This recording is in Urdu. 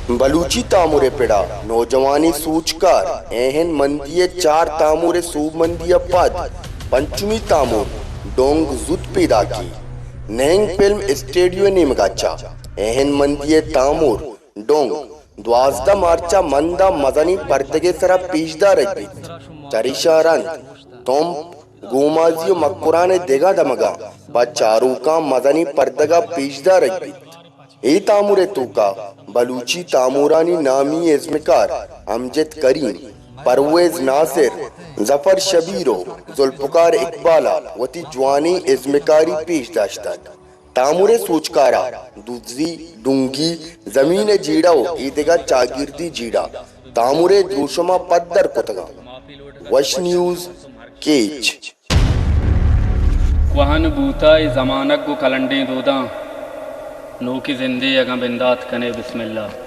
بلوچی تامور پڑا نوجوانی سوچکار اہن مندی چار تامور سوب مندی پد پنچمی تامور ڈونگ زد پیدا کی نینگ فلم اسٹیڈیو نیمگاچا اہن مندی تامور ڈونگ 12 مارچا مندہ مدنی پردگے سرا پیشدہ رکھی چریشہ رند توم گومازی و مکران دیگا دمگا با چاروکا مدنی پردگا پیشدہ رکھی ای تامور توکا بلوچی تامورانی نامی ازمکار امجد کریم پرویز ناصر ظفر شبیرو ذوالفقار اقبالا وتی جوانی ازمکاری پیش داشتاد تامور سوچکارا دوزی ڈونگی زمین جیڑاو ایدگا چاگیردی جیڑا تامور دوشما پدر کتگا وش نیوز کیچ وہن بوتا ای زمانک گو کلنڈیں دودا نو کی زندے اگاں بندات کنے بسم اللہ